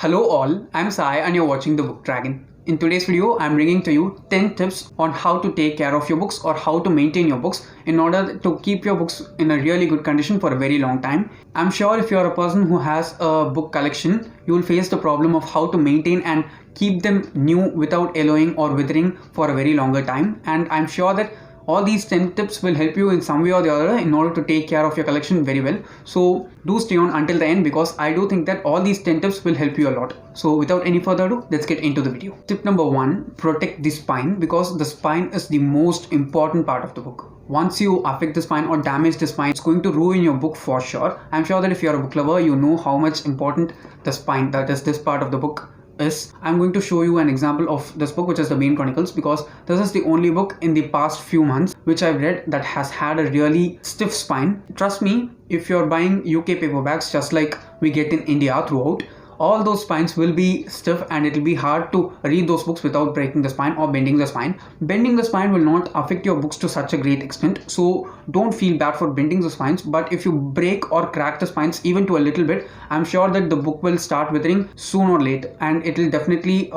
Hello all, I'm Sai and you're watching the Book Dragon. In today's video, I'm bringing to you 10 tips on how to take care of your books or how to maintain your books in order to keep your books in a really good condition for a very long time. I'm sure if you're a person who has a book collection, you will face the problem of how to maintain and keep them new without yellowing or withering for a very longer time. And I'm sure that all these 10 tips will help you in some way or the other in order to take care of your collection very well. So do stay on until the end because I do think that all these 10 tips will help you a lot. So without any further ado, let's get into the video. Tip number 1, protect the spine, because the spine is the most important part of the book. Once you affect the spine or damage the spine, it's going to ruin your book for sure. I'm sure that if you're a book lover, you know how much important the spine, that is this part of the book, is. I'm going to show you an example of this book, which is the Main Chronicles, because this is the only book in the past few months which I've read that has had a really stiff spine. Trust me, if you're buying UK paperbacks just like we get in India throughout, all those spines will be stiff and it will be hard to read those books without breaking the spine or bending the spine. Bending the spine will not affect your books to such a great extent, so don't feel bad for bending the spines. But if you break or crack the spines even to a little bit, I'm sure that the book will start withering soon or late, and it will definitely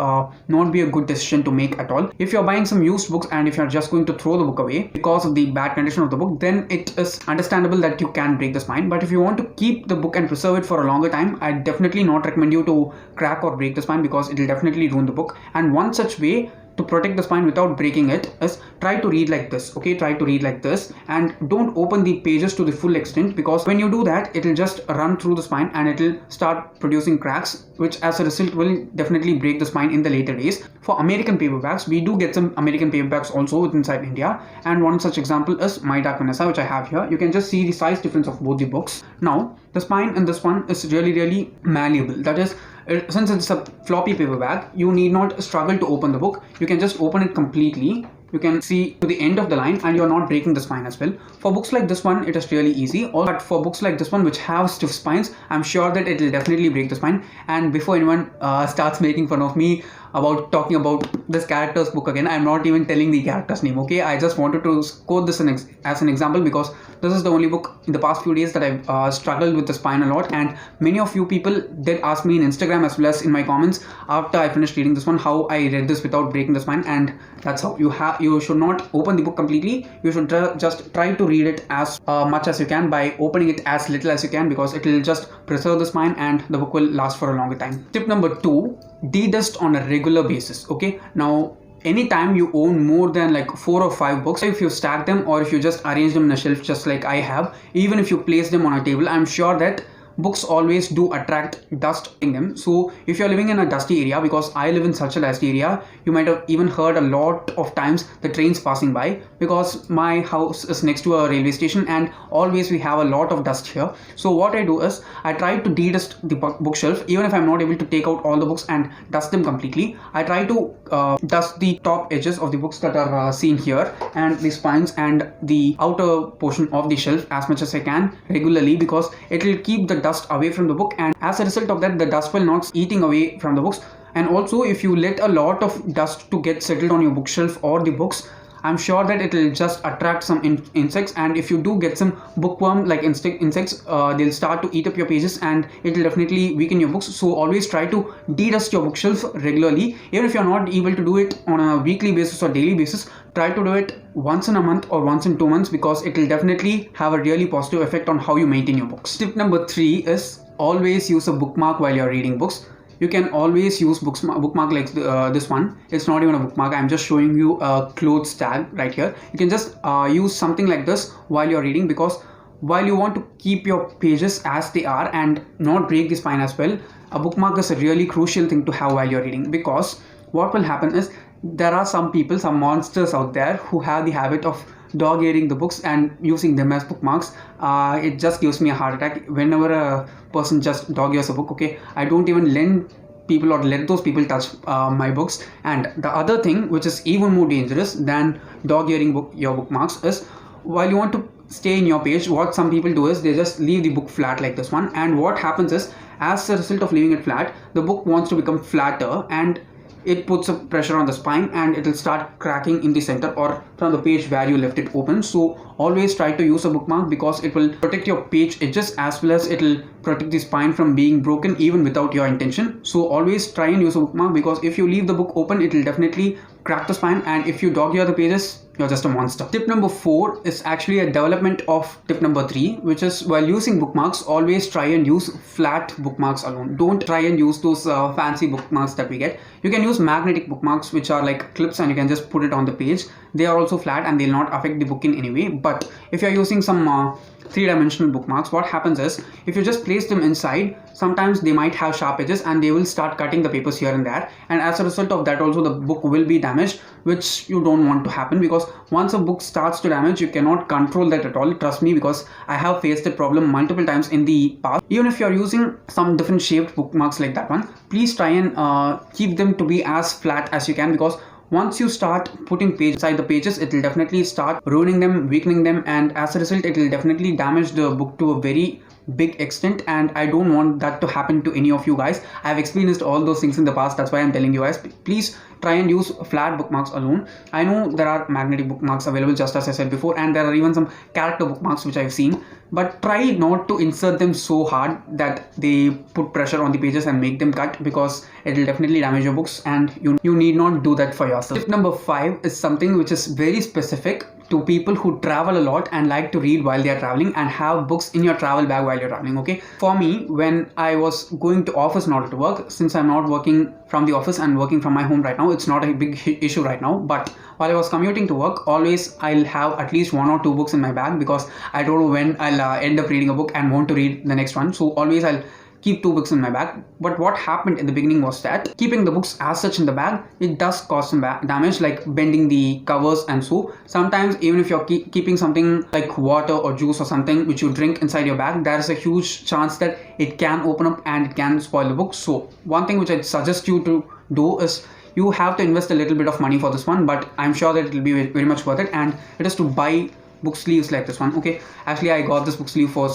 not be a good decision to make at all. If you're buying some used books and if you're just going to throw the book away because of the bad condition of the book, then it is understandable that you can break the spine. But if you want to keep the book and preserve it for a longer time, I definitely not recommend you to crack or break the spine because it will definitely ruin the book. And one such way to protect the spine without breaking it is try to read like this. Okay, try to read like this and don't open the pages to the full extent, because when you do that, it will just run through the spine and it will start producing cracks, which as a result will definitely break the spine in the later days. For American paperbacks, we do get some American paperbacks also inside India, and one such example is My Dark Vanessa, which I have here. You can just see the size difference of both the books. Now the spine in this one is really malleable. That is, since it's a floppy paperback, you need not struggle to open the book. You can just open it completely. You can see to the end of the line and you're not breaking the spine as well. For books like this one, it is really easy. But for books like this one which have stiff spines, I'm sure that it will definitely break the spine. And before anyone starts making fun of me about talking about this character's book again, I'm not even telling the character's name, okay? I just wanted to quote this as an example because this is the only book in the past few days that I've struggled with the spine a lot, and many of you people did ask me in Instagram as well as in my comments after I finished reading this one how I read this without breaking the spine. And that's how you should not open the book completely. You should just try to read it as much as you can by opening it as little as you can, because it will just preserve the spine and the book will last for a longer time. Tip number 2, de-dust on a regular basis. Okay, now anytime you own more than like 4 or 5 books, if you stack them or if you just arrange them in a shelf just like I have, even if you place them on a table, I'm sure that books always do attract dust in them. So if you're living in a dusty area, because I live in such a dusty area, you might have even heard a lot of times the trains passing by, because my house is next to a railway station and always we have a lot of dust here. So what I do is I try to de-dust the bookshelf. Even if I'm not able to take out all the books and dust them completely, I try to dust the top edges of the books that are seen here and the spines and the outer portion of the shelf as much as I can regularly, because it will keep the dust away from the book, and as a result of that, the dust will not eating away from the books. And also, if you let a lot of dust to get settled on your bookshelf or the books, I'm sure that it will just attract some insects, and if you do get some bookworm like insects, they'll start to eat up your pages and it will definitely weaken your books. So always try to de-dust your bookshelf regularly. Even if you're not able to do it on a weekly basis or daily basis, try to do it once in a month or once in 2 months, because it will definitely have a really positive effect on how you maintain your books. Tip number 3 is always use a bookmark while you're reading books. You can always use bookmark like this one. It's not even a bookmark. I'm just showing you a clothes tag right here. You can just use something like this while you're reading, because while you want to keep your pages as they are and not break the spine as well, a bookmark is a really crucial thing to have while you're reading. Because what will happen is there are some people, some monsters out there who have the habit of dog-earing the books and using them as bookmarks. It just gives me a heart attack whenever a person just dog-ears a book. Okay, I don't even lend people or let those people touch my books. And the other thing which is even more dangerous than dog-earing your bookmarks is, while you want to stay in your page, what some people do is they just leave the book flat like this one, and what happens is, as a result of leaving it flat, the book wants to become flatter, and it puts a pressure on the spine and it will start cracking in the center or from the page where you left it open. So always try to use a bookmark because it will protect your page edges as well as it will protect the spine from being broken even without your intention. So always try and use a bookmark, because if you leave the book open, it will definitely crack the spine, and if you dog-ear the pages, you're just a monster. Tip number 4 is actually a development of tip number 3, which is while using bookmarks, always try and use flat bookmarks alone. Don't try and use those fancy bookmarks that we get. You can use magnetic bookmarks, which are like clips and you can just put it on the page. They are also flat and they'll not affect the book in any way. But if you're using some three-dimensional bookmarks, what happens is if you just place them inside, sometimes they might have sharp edges and they will start cutting the papers here and there, and as a result of that also the book will be damaged, which you don't want to happen, because once a book starts to damage, you cannot control that at all. Trust me, because I have faced the problem multiple times in the past. Even if you're using some different shaped bookmarks like that one, please try and keep them to be as flat as you can, because once you start putting page inside the pages, it will definitely start ruining them, weakening them, and as a result it will definitely damage the book to a very big extent, and I don't want that to happen to any of you guys. I have experienced all those things in the past. That's why I'm telling you guys, please try and use flat bookmarks alone. I know there are magnetic bookmarks available, just as I said before, and there are even some character bookmarks which I've seen, but try not to insert them so hard that they put pressure on the pages and make them cut, because it will definitely damage your books, and you need not do that for yourself. Tip number 5 is something which is very specific to people who travel a lot and like to read while they are traveling and have books in your travel bag while you're traveling. Okay, for me, when I was going to office in order to work, since I'm not working from the office and working from my home right now, it's not a big issue right now, but while I was commuting to work, always I'll have at least 1 or 2 books in my bag, because I don't know when I'll end up reading a book and want to read the next one. So always I'll keep 2 books in my bag. But what happened in the beginning was that keeping the books as such in the bag, it does cause some damage, like bending the covers, and so sometimes even if you're keeping something like water or juice or something which you drink inside your bag, there is a huge chance that it can open up and it can spoil the book. So one thing which I'd suggest you to do is, you have to invest a little bit of money for this one, but I'm sure that it will be very much worth it, and it is to buy book sleeves like this one. Okay, actually I got this book sleeve for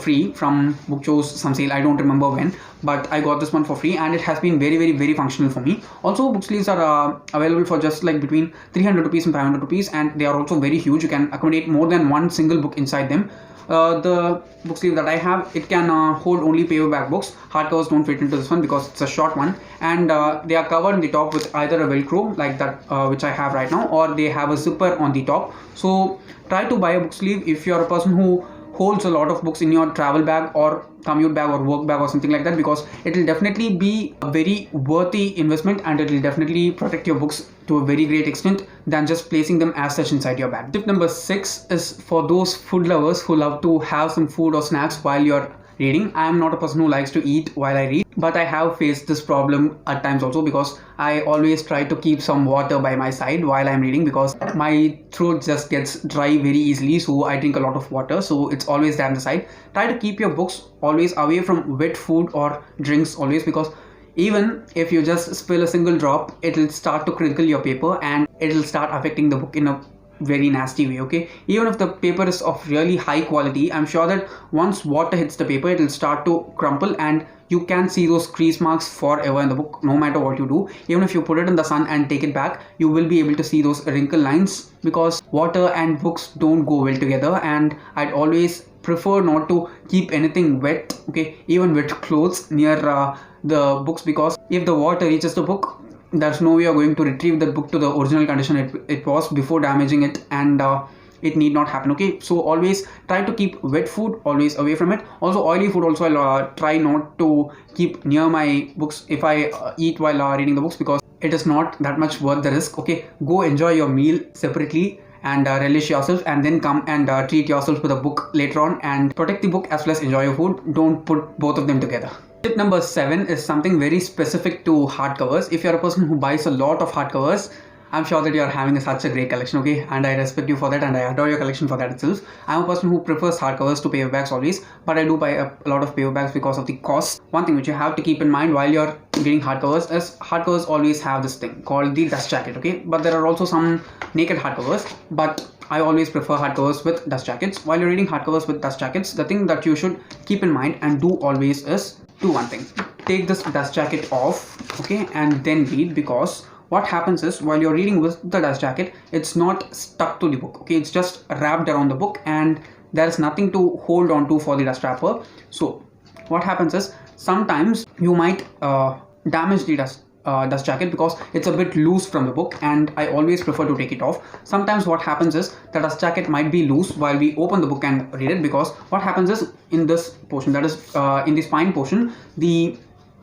free from Bookcho's some sale, I don't remember when, but I got this one for free and it has been very functional for me. Also, book sleeves are available for just like between 300 rupees and 500 rupees, and they are also very huge. You can accommodate more than one single book inside them. The book sleeve that I have, it can hold only paperback books. Hardcovers don't fit into this one because it's a short one, and they are covered in the top with either a velcro like that which I have right now, or they have a zipper on the top. So try to buy a book sleeve if you're a person who holds a lot of books in your travel bag or commute bag or work bag or something like that, because it will definitely be a very worthy investment and it will definitely protect your books to a very great extent than just placing them as such inside your bag. Tip number 6 is for those food lovers who love to have some food or snacks while you're reading. I am not a person who likes to eat while I read, but I have faced this problem at times also, because I always try to keep some water by my side while I'm reading, because my throat just gets dry very easily, so I drink a lot of water, so it's always there on the side. Try to keep your books always away from wet food or drinks always, because even if you just spill a single drop, it will start to crinkle your paper and it will start affecting the book in a very nasty way. Okay, even if the paper is of really high quality, I'm sure that once water hits the paper, it will start to crumple and you can see those crease marks forever in the book, no matter what you do. Even if you put it in the sun and take it back, you will be able to see those wrinkle lines, because water and books don't go well together, and I'd always prefer not to keep anything wet, okay, even wet clothes near the books, because if the water reaches the book, there's no way you're going to retrieve the book to the original condition it was before damaging it, and it need not happen. Okay, so always try to keep wet food always away from it. Also oily food also I'll try not to keep near my books if I eat while reading the books, because it is not that much worth the risk. Okay, go enjoy your meal separately and relish yourself, and then come and treat yourself with a book later on, and protect the book as well as enjoy your food. Don't put both of them together. Tip number 7 is something very specific to hardcovers. If you're a person who buys a lot of hardcovers, I'm sure that you're having such a great collection, okay, and I respect you for that and I adore your collection for that itself. I'm a person who prefers hardcovers to paperbacks always, but I do buy a lot of paperbacks because of the cost. One thing which you have to keep in mind while you're reading hardcovers is hardcovers always have this thing called the dust jacket, okay, but there are also some naked hardcovers, but I always prefer hardcovers with dust jackets. While you're reading hardcovers with dust jackets, the thing that you should keep in mind and do always is do one thing. take this dust jacket off, okay, and then read, because what happens is while you're reading with the dust jacket, it's not stuck to the book, okay, it's just wrapped around the book and there's nothing to hold on to for the dust wrapper. So what happens is sometimes you might damage the dust jacket because it's a bit loose from the book, and I always prefer to take it off. Sometimes what happens is the dust jacket might be loose while we open the book and read it, because what happens is in this portion, that is in the spine portion, the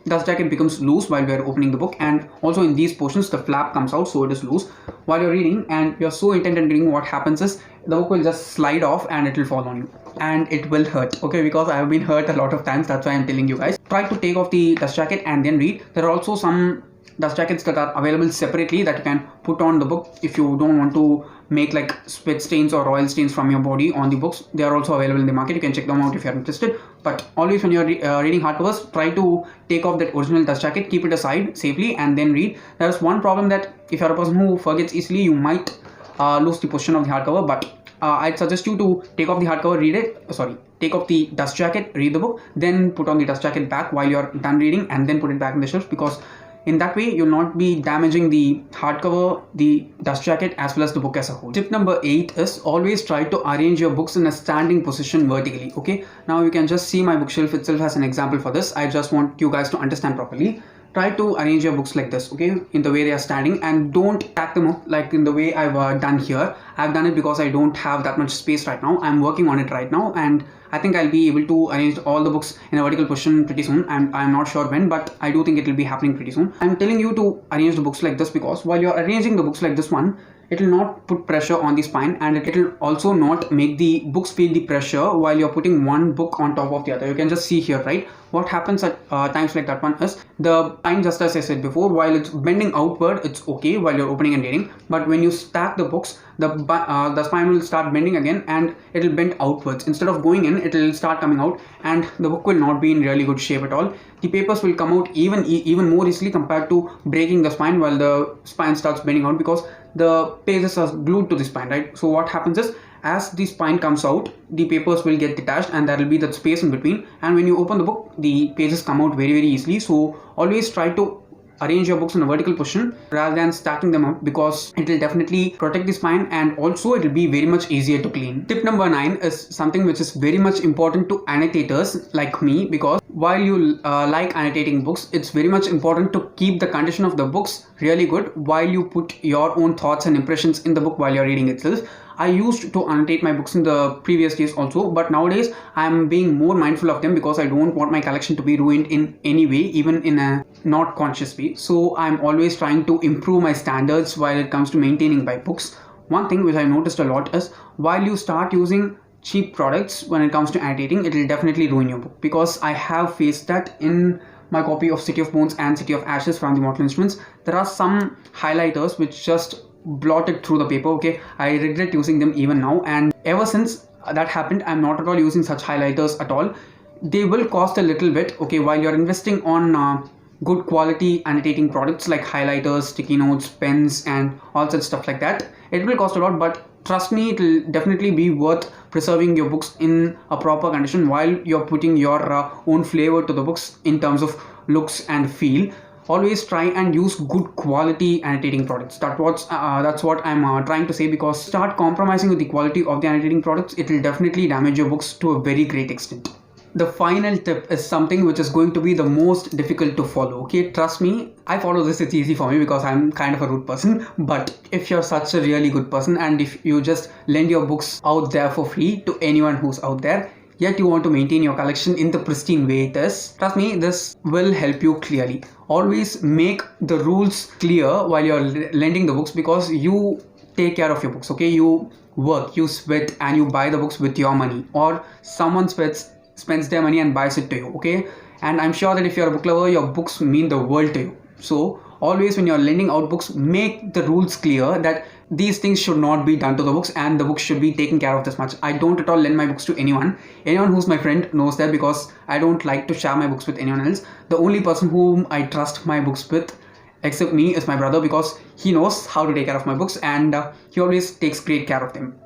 dust jacket becomes loose while we are opening the book, and also in these portions the flap comes out, so it is loose. While you're reading and you're so intent in reading, what happens is the book will just slide off and it will fall on you, and it will hurt, okay, because I have been hurt a lot of times. That's why I'm telling you guys, try to take off the dust jacket and then read. There are also some dust jackets that are available separately that you can put on the book if you don't want to make like sweat stains or oil stains from your body on the books. They are also available in the market. You can check them out if you're interested. But always when you're reading hardcovers, try to take off that original dust jacket, keep it aside safely, and then read. There is one problem that if you're a person who forgets easily, you might lose the position of the hardcover, but I'd suggest you to take off the hardcover, take off the dust jacket, read the book, then put on the dust jacket back while you're done reading, and then put it back in the shelf, because in that way you'll not be damaging the hardcover, the dust jacket, as well as the book as a whole. Tip number 8 is always try to arrange your books in a standing position vertically, okay. Now you can just see my bookshelf itself as an example for this. I just want you guys to understand properly. Try to arrange your books like this, okay, in the way they are standing, and don't stack them up like in the way I've done here. I've done it because I don't have that much space right now. I'm working on it right now, and I think I'll be able to arrange all the books in a vertical position pretty soon. I'm not sure when, but I do think it will be happening pretty soon. I'm telling you to arrange the books like this because while you're arranging the books like this one, it will not put pressure on the spine, and it will also not make the books feel the pressure while you're putting one book on top of the other. You can just see here, right? What happens at times like that one is the spine, just as I said before, while it's bending outward, it's okay while you're opening and reading, but when you stack the books, the spine will start bending again and it will bend outwards. Instead of going in, it will start coming out, and the book will not be in really good shape at all. The papers will come out even more easily compared to breaking the spine while the spine starts bending out, because the pages are glued to the spine, right? So what happens is as the spine comes out, the papers will get detached and there will be that space in between, and when you open the book, the pages come out very easily. So always try to arrange your books in a vertical position rather than stacking them up, because it will definitely protect the spine and also it will be very much easier to clean. Tip number 9 is something which is very much important to annotators like me, because while you like annotating books, it's very much important to keep the condition of the books really good while you put your own thoughts and impressions in the book while you're reading itself. I used to annotate my books in the previous days also, but nowadays I'm being more mindful of them because I don't want my collection to be ruined in any way, even in a not conscious way. So I'm always trying to improve my standards while it comes to maintaining my books. One thing which I noticed a lot is while you start using cheap products when it comes to annotating, it will definitely ruin your book, because I have faced that in my copy of City of Bones and City of Ashes from the Mortal Instruments. There are some highlighters which just blotted through the paper, okay. I regret using them even now, and ever since that happened, I'm not at all using such highlighters at all. They will cost a little bit, okay, while you're investing on good quality annotating products like highlighters, sticky notes, pens, and all such stuff like that. It will cost a lot, but trust me, it will definitely be worth preserving your books in a proper condition while you're putting your own flavor to the books in terms of looks and feel. Always try and use good quality annotating products. That's what I'm trying to say, because start compromising with the quality of the annotating products, it will definitely damage your books to a very great extent. The final tip is something which is going to be the most difficult to follow, okay. Trust me, I follow this, it's easy for me because I'm kind of a rude person. But if you're such a really good person and if you just lend your books out there for free to anyone who's out there, yet you want to maintain your collection in the pristine way it is, trust me, this will help you clearly. Always make the rules clear while you're lending the books, because you take care of your books, okay. You work, you sweat, and you buy the books with your money, or someone spends their money and buys it to you, okay. And I'm sure that if you're a book lover, your books mean the world to you. So always when you're lending out books, make the rules clear that these things should not be done to the books and the books should be taken care of this much. I don't at all lend my books to anyone. Anyone who's my friend knows that, because I don't like to share my books with anyone else. The only person whom I trust my books with except me is my brother, because he knows how to take care of my books and he always takes great care of them,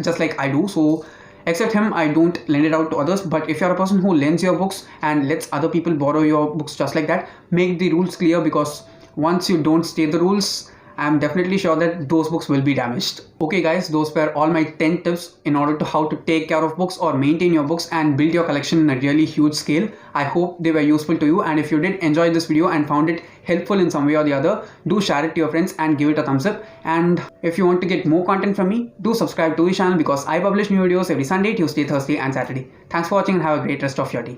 just like I do. So Except him, I don't lend it out to others. But if you're a person who lends your books and lets other people borrow your books just like that, make the rules clear, because once you don't state the rules, I'm definitely sure that those books will be damaged. Okay guys, those were all my 10 tips in order to how to take care of books or maintain your books and build your collection in a really huge scale. I hope they were useful to you, and if you did enjoy this video and found it helpful in some way or the other, do share it to your friends and give it a thumbs up. And if you want to get more content from me, do subscribe to the channel, because I publish new videos every Sunday, Tuesday, Thursday and Saturday. Thanks for watching and have a great rest of your day.